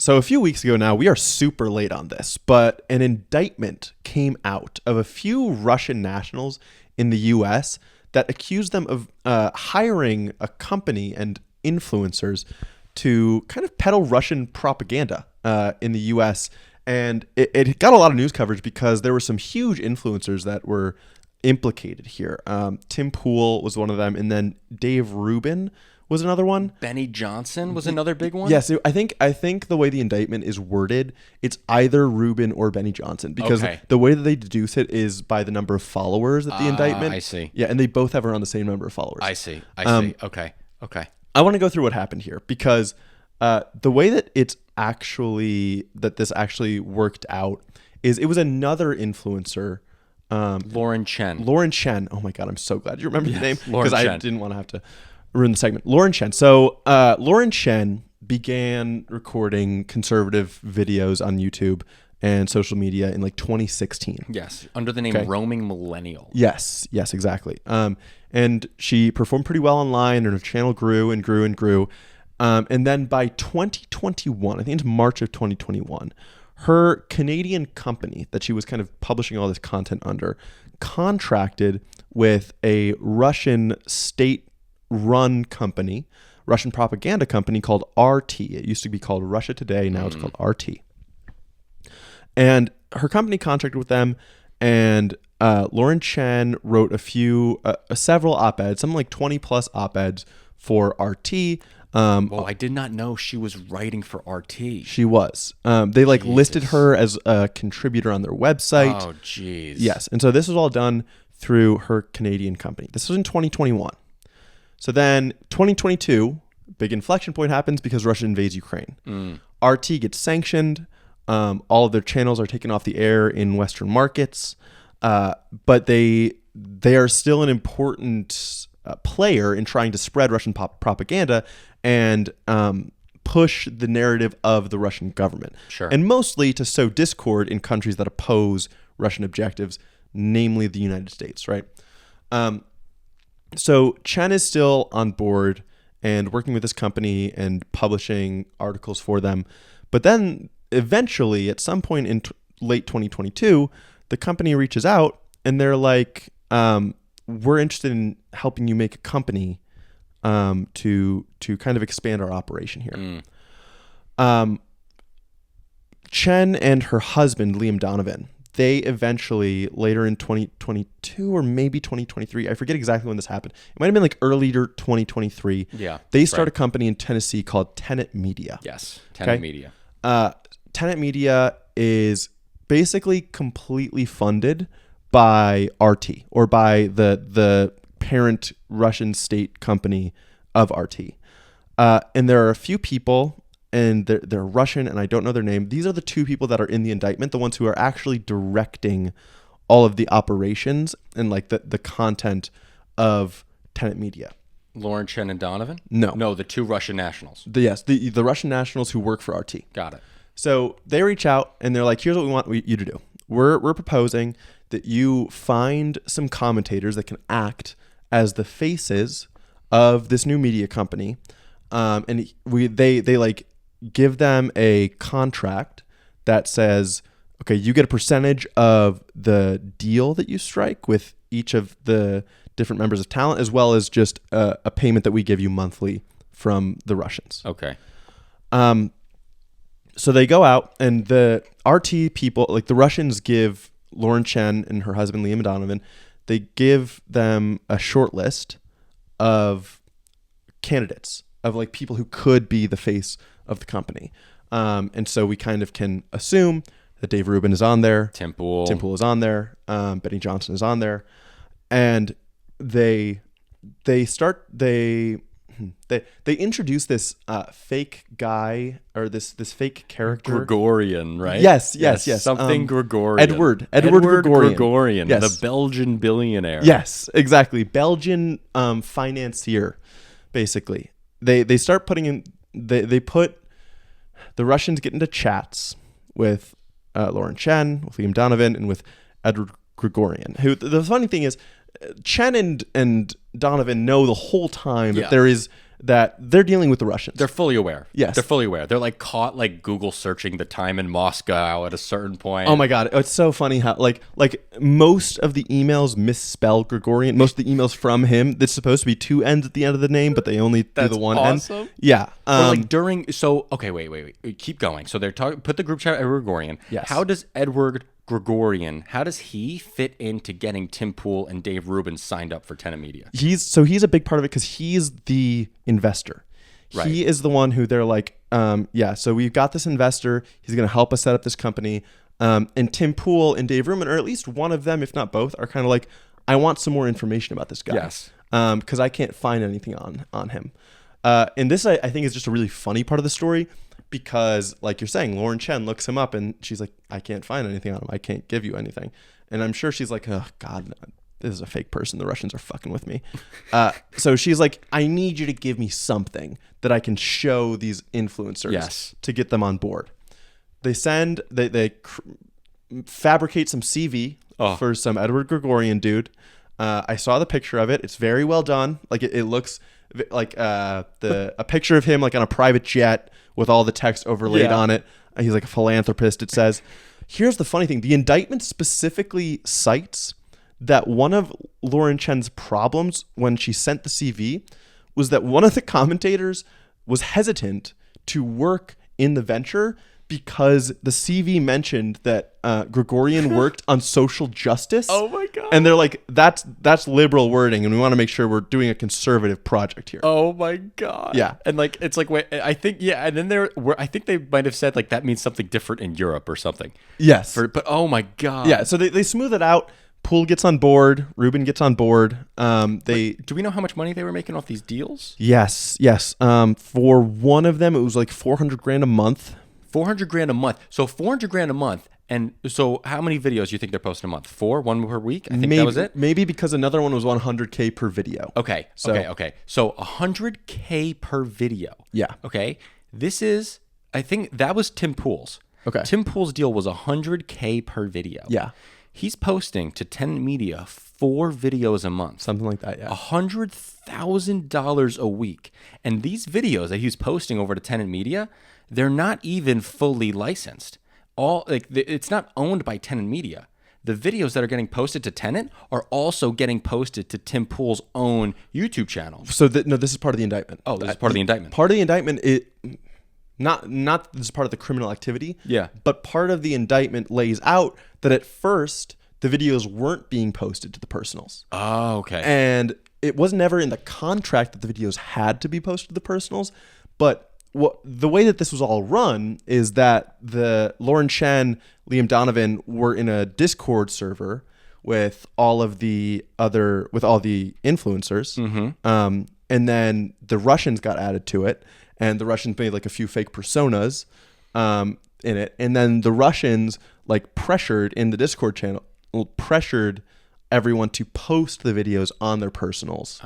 So a few weeks ago now, we are super late on this, but an indictment came out of a few Russian nationals in the U.S. that accused them of hiring a company and influencers to kind of peddle Russian propaganda in the U.S. And it got a lot of news coverage because there were some huge influencers that were implicated here. Tim Pool was one of them, and then Dave Rubin was another one. Benny Johnson was another big one. Yes, I think the way the indictment is worded, it's either Rubin or Benny Johnson because the way that they deduce it is by the number of followers at the indictment. I see. Yeah, and they both have around the same number of followers. I see. Okay. I want to go through what happened here because the way that this actually worked out is it was another influencer. Lauren Chen. Lauren Chen. Oh my God, I'm so glad you remember the name because I didn't want to have to ruin the segment. Lauren Chen. So Lauren Chen began recording conservative videos on YouTube and social media in like 2016. Yes, under the name Roaming Millennial. Yes, exactly. And she performed pretty well online, and her channel grew and grew and grew. And then by 2021, I think it's March of 2021, her Canadian company that she was kind of publishing all this content under contracted with a Russian state-run company, Russian propaganda company called RT. It used to be called Russia Today. Now it's called RT. And her company contracted with them, and Lauren Chen wrote several op-eds, something like 20 plus op-eds for RT. I did not know she was writing for RT. She was. They listed her as a contributor on their website. Oh, jeez. Yes. And so this was all done through her Canadian company. This was in 2021. So then 2022, big inflection point happens because Russia invades Ukraine. RT gets sanctioned. All of their channels are taken off the air in Western markets. But they are still an important player in trying to spread Russian propaganda and push the narrative of the Russian government. Sure. And mostly to sow discord in countries that oppose Russian objectives, namely the United States, right? So Chen is still on board and working with this company and publishing articles for them. But then eventually, at some point in late 2022, the company reaches out and they're like, we're interested in helping you make a company to kind of expand our operation here. Chen and her husband, Liam Donovan, they eventually, later in 2022 or maybe 2023, I forget exactly when this happened. It might have been like earlier 2023. Yeah. They start a company in Tennessee called Tenant Media. Yes, Tenant Media. Tenant Media is basically completely funded by RT or by the parent Russian state company of RT. And there are a few people, and they're Russian, and I don't know their name. These are the two people that are in the indictment, the ones who are actually directing all of the operations and like the content of Tenant Media. Lauren Chen and Donovan? No, the two Russian nationals. The Russian nationals who work for RT. Got it. So they reach out and they're like, here's what we want you to do. We're proposing that you find some commentators that can act as the faces of this new media company. And they like give them a contract that says, okay, you get a percentage of the deal that you strike with each of the different members of talent, as well as just a payment that we give you monthly from the Russians. Okay. So they go out, and the RT people, like the Russians, give Lauren Chen and her husband, Liam Donovan, they give them a short list of candidates, of like people who could be the face of the company. And so we kind of can assume that Dave Rubin is on there. Tim Pool is on there. Benny Johnson is on there. And they introduce this fake guy or this fake character. Gregorian, right? Yes. Something Gregorian. Edward Gregorian, yes. The Belgian billionaire. Yes, exactly. Belgian financier, basically. They start putting in. They put the Russians get into chats with Lauren Chen, with Liam Donovan, and with Edward Gregorian. Who the funny thing is, Chen and Donovan know the whole time that there is that they're dealing with the Russians. They're fully aware. Yes. They're fully aware. They're like caught like Google searching the time in Moscow at a certain point. Oh my God. It's so funny how like most of the emails misspell Gregorian. Most of the emails from him, there's supposed to be 2 N's at the end of the name, but they only do the 1 awesome. N. Yeah. Or like during, so, okay, wait. Keep going. So they're talking, put the group chat Edward Gregorian. Yes. How does Edward Gregorian, how does he fit into getting Tim Pool and Dave Rubin signed up for Tenant Media? He's a big part of it because he's the investor. Right. He is the one who they're like, so we've got this investor. He's going to help us set up this company. And Tim Pool and Dave Rubin, or at least one of them, if not both, are kind of like, I want some more information about this guy. Yes. Because I can't find anything on him. And this, I think, is just a really funny part of the story because, like you're saying, Lauren Chen looks him up and she's like, I can't find anything on him. I can't give you anything. And I'm sure she's like, oh, God, no, this is a fake person. The Russians are fucking with me. So she's like, I need you to give me something that I can show these influencers to get them on board. They fabricate some CV for some Edward Gregorian dude. I saw the picture of it. It's very well done. Like it looks like a picture of him like on a private jet with all the text overlaid on it. He's like a philanthropist, it says. Here's the funny thing. The indictment specifically cites that one of Lauren Chen's problems when she sent the CV was that one of the commentators was hesitant to work in the venture because the CV mentioned that Gregorian worked on social justice. Oh my God. And they're like, that's liberal wording, and we want to make sure we're doing a conservative project here. Oh my God. Yeah. And like, it's like, wait, I think, and then I think they might have said like that means something different in Europe or something. Yes. But oh my God. Yeah, so they smooth it out. Poole gets on board. Rubin gets on board. Do we know how much money they were making off these deals? Yes. For one of them, it was like $400,000 a month. $400,000 a month. So $400,000 a month. And so how many videos do you think they're posting a month? 4? 1 per week? I think that was it? Maybe because another one was $100K per video. Okay. So $100K per video. Yeah. Okay. I think that was Tim Pool's. Okay. Tim Pool's deal was $100K per video. Yeah. He's posting to Tenant Media 4 videos a month. Something like that, yeah. $100,000 a week. And these videos that he's posting over to Tenant Media, they're not even fully licensed. It's not owned by Tenant Media. The videos that are getting posted to Tenant are also getting posted to Tim Pool's own YouTube channel. So this is part of the indictment. Oh, this is part of the indictment. Part of the indictment, not this is part of the criminal activity. Yeah. But part of the indictment lays out that at first the videos weren't being posted to the personals. Oh, okay. And it was never in the contract that the videos had to be posted to the personals, but the way that this was all run is that the Lauren Chen, Liam Donovan were in a Discord server with all the influencers. Mm-hmm. And then the Russians got added to it, and the Russians made like a few fake personas in it. And then the Russians like pressured in the Discord channel, pressured everyone to post the videos on their personals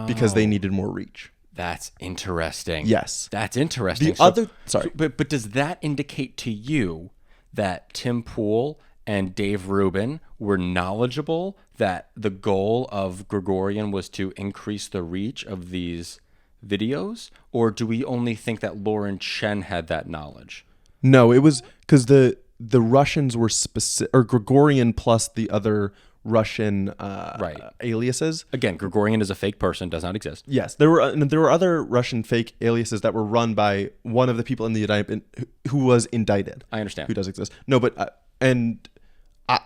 because they needed more reach. That's interesting. Yes. That's interesting. But does that indicate to you that Tim Pool and Dave Rubin were knowledgeable that the goal of Gregorian was to increase the reach of these videos? Or do we only think that Lauren Chen had that knowledge? No, it was because the Russians were specific, or Gregorian plus the other Russian aliases. Again, Gregorian is a fake person, does not exist. Yes, there were other Russian fake aliases that were run by one of the people in the indictment who was indicted. I understand. Who does exist. No, but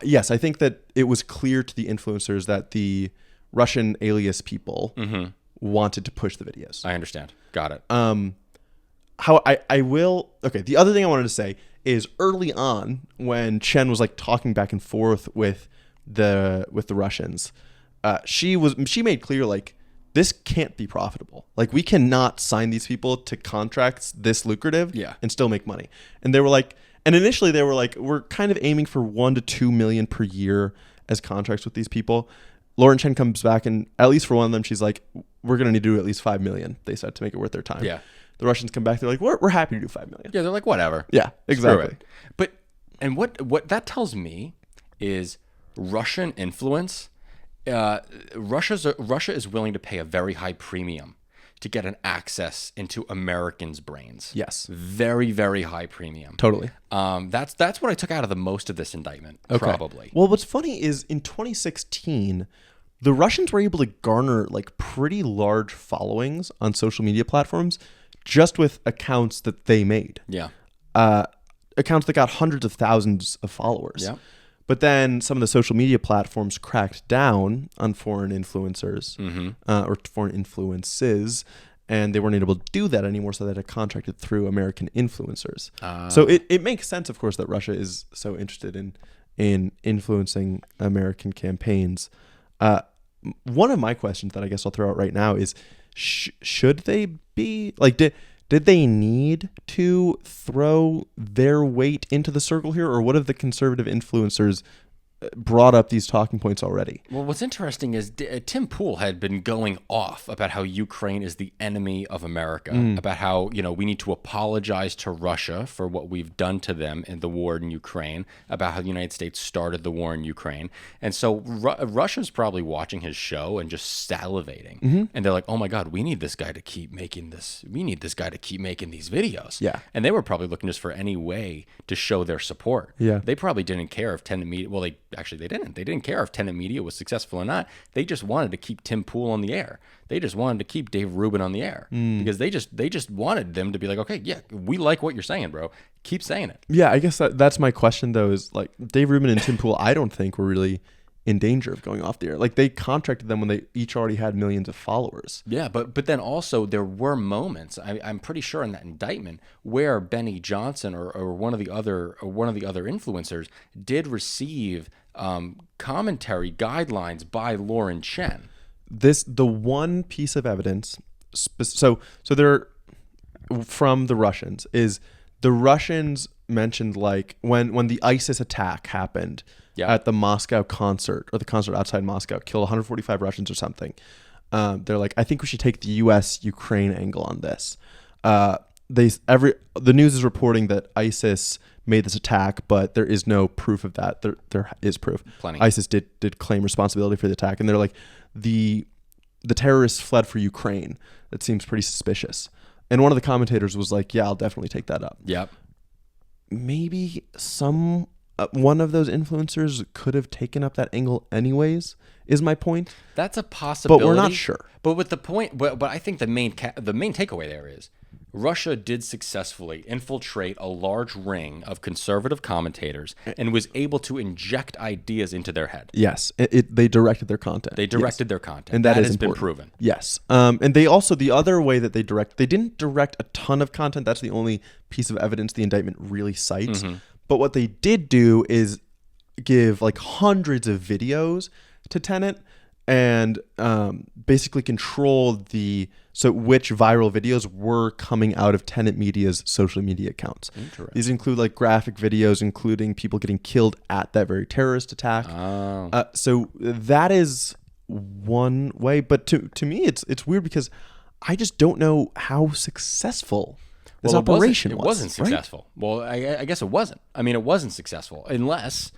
yes, I think that it was clear to the influencers that the Russian alias people wanted to push the videos. I understand. Got it. The other thing I wanted to say is early on when Chen was like talking back and forth with the Russians, she made clear like this can't be profitable. Like we cannot sign these people to contracts this lucrative and still make money. And they were like, and initially they were like, we're kind of aiming for 1 to 2 million per year as contracts with these people. Lauren Chen comes back and at least for one of them, she's like, we're going to need to do at least 5 million. They said to make it worth their time. Yeah. The Russians come back. They're like, we're happy to do 5 million. Yeah. They're like, whatever. Yeah, exactly. But what that tells me is Russian influence. Russia is willing to pay a very high premium to get an access into Americans' brains. Yes. Very, very high premium. Totally. That's what I took out of the most of this indictment, probably. Well, what's funny is in 2016, the Russians were able to garner like pretty large followings on social media platforms just with accounts that they made. Yeah. Accounts that got hundreds of thousands of followers. Yeah. But then some of the social media platforms cracked down on foreign influencers or foreign influences, and they weren't able to do that anymore, so they had contracted through American influencers. So it makes sense, of course, that Russia is so interested in influencing American campaigns. One of my questions that I guess I'll throw out right now is, should they be like, did they need to throw their weight into the circle here, or what if the conservative influencers brought up these talking points already? Well, what's interesting is Tim Pool had been going off about how Ukraine is the enemy of America, about how, we need to apologize to Russia for what we've done to them in the war in Ukraine, about how the United States started the war in Ukraine. And so Russia's probably watching his show and just salivating. And they're like, oh my God, we need this guy to keep making this. We need this guy to keep making these videos. Yeah. And they were probably looking just for any way to show their support. Yeah. They probably didn't care if Tenant Media, they didn't. They didn't care if Tenant Media was successful or not. They just wanted to keep Tim Pool on the air. They just wanted to keep Dave Rubin on the air because they just wanted them to be like, okay, yeah, we like what you're saying, bro. Keep saying it. Yeah, I guess that's my question though. Is like Dave Rubin and Tim Pool, I don't think were really in danger of going off the air. Like they contracted them when they each already had millions of followers. Yeah, but then also there were moments, I'm pretty sure in that indictment, where Benny Johnson or one of the other influencers did receive commentary guidelines by Lauren Chen. The one piece of evidence, so they're from the Russians, is the Russians mentioned like when the ISIS attack happened at the Moscow concert, or the concert outside Moscow, killed 145 Russians or something. They're like, I think we should take the U.S.-Ukraine angle on this. The news is reporting that ISIS made this attack, but there is no proof of that. There is proof. Plenty. ISIS did claim responsibility for the attack, and they're like, the terrorists fled for Ukraine. That seems pretty suspicious. And one of the commentators was like, yeah, I'll definitely take that up. Yep. Maybe one of those influencers could have taken up that angle anyways, is my point. That's a possibility. But we're not sure. But with the point, but I think the main takeaway there is Russia did successfully infiltrate a large ring of conservative commentators and was able to inject ideas into their head. Yes, they directed their content. They directed their content, and that has important. been proven. Yes, and they also, the other way that they didn't direct a ton of content. That's the only piece of evidence the indictment really cites. But what they did do is give like hundreds of videos to Tenant and basically control which viral videos were coming out of Tenant Media's social media accounts. These include like graphic videos, including people getting killed at that very terrorist attack. So that is one way. But to me, it's weird because I just don't know how successful this operation was. It wasn't successful. Right? Well, I guess it wasn't. I mean, it wasn't successful unless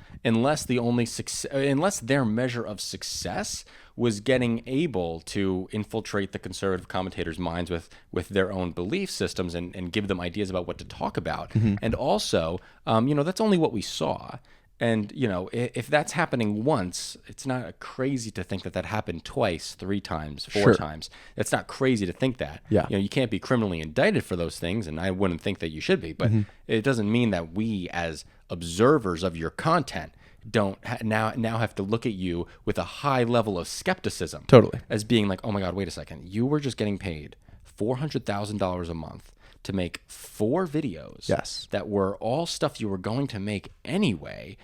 their measure of success was getting able to infiltrate the conservative commentators' minds with their own belief systems and give them ideas about what to talk about. And also, that's only what we saw. And, if that's happening once, it's not crazy to think that happened twice, 3 times, 4 times. It's not crazy to think that. Yeah. You can't be criminally indicted for those things, and I wouldn't think that you should be. But it doesn't mean that we, as observers of your content, don't now have to look at you with a high level of skepticism. Totally. As being like, oh my God, wait a second. You were just getting paid $400,000 a month to make 4 videos that were all stuff you were going to make anyway.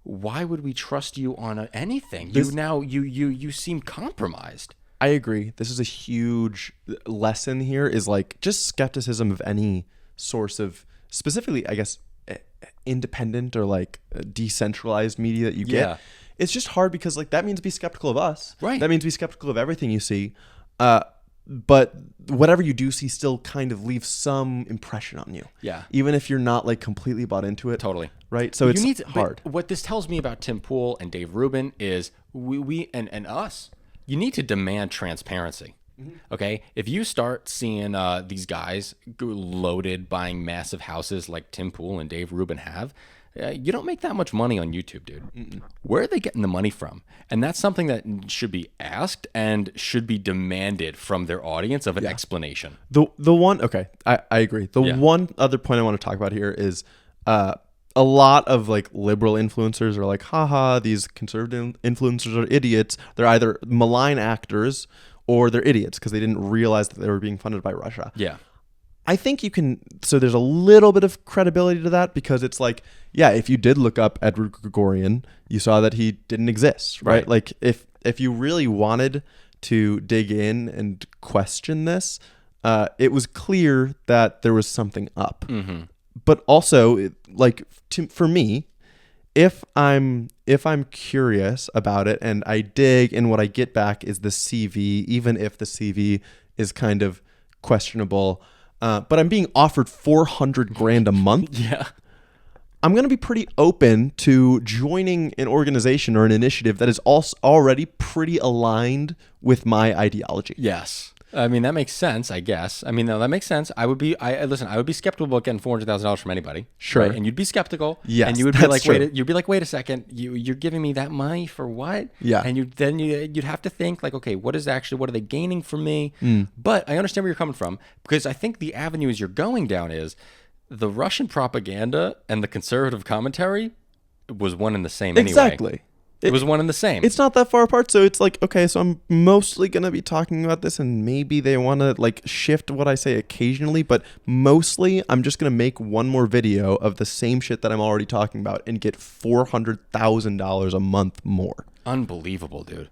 Why would we trust you on anything? You seem compromised. I agree. This is a huge lesson here, is like just skepticism of any source of, specifically, I guess, independent or like decentralized media that you get. It's just hard because like that means be skeptical of us. Right. That means be skeptical of everything you see. But whatever you do see still kind of leaves some impression on you. Yeah. Even if you're not like completely bought into it. Totally. Right. So it's hard. What this tells me about Tim Pool and Dave Rubin is we and us, you need to demand transparency. Okay, if you start seeing these guys loaded buying massive houses like Tim Pool and Dave Rubin have, you don't make that much money on YouTube, dude. Where are they getting the money from? And that's something that should be asked and should be demanded from their audience of an explanation. The one, okay, I agree. The one other point I want to talk about here is a lot of like liberal influencers are like, haha, these conservative influencers are idiots. They're either malign actors or they're idiots because they didn't realize that they were being funded by Russia. Yeah. I think you can, so there's a little bit of credibility to that because it's like, yeah, if you did look up Edward Gregorian, you saw that he didn't exist, right? Like if you really wanted to dig in and question this, it was clear that there was something up. But also, for me, if I'm curious about it and I dig, and what I get back is the CV, even if the CV is kind of questionable, but I'm being offered $400,000 a month. Yeah. I'm going to be pretty open to joining an organization or an initiative that is also already pretty aligned with my ideology. Yes. I mean, that makes sense, I guess. I mean, no, that makes sense. I would be skeptical about getting $400,000 from anybody. Sure. Right? And you'd be skeptical. Yes, and you would be like, true. you'd be like, wait a second, you're giving me that money for what? Yeah. And you'd have to think like, okay, what are they gaining from me? But I understand where you're coming from, because I think the avenues you're going down is the Russian propaganda and the conservative commentary was one and the same anyway. Exactly. It was one and the same. It's not that far apart. So it's like, okay, so I'm mostly going to be talking about this, and maybe they want to like shift what I say occasionally, but mostly I'm just going to make one more video of the same shit that I'm already talking about and get $400,000 a month more. Unbelievable, dude.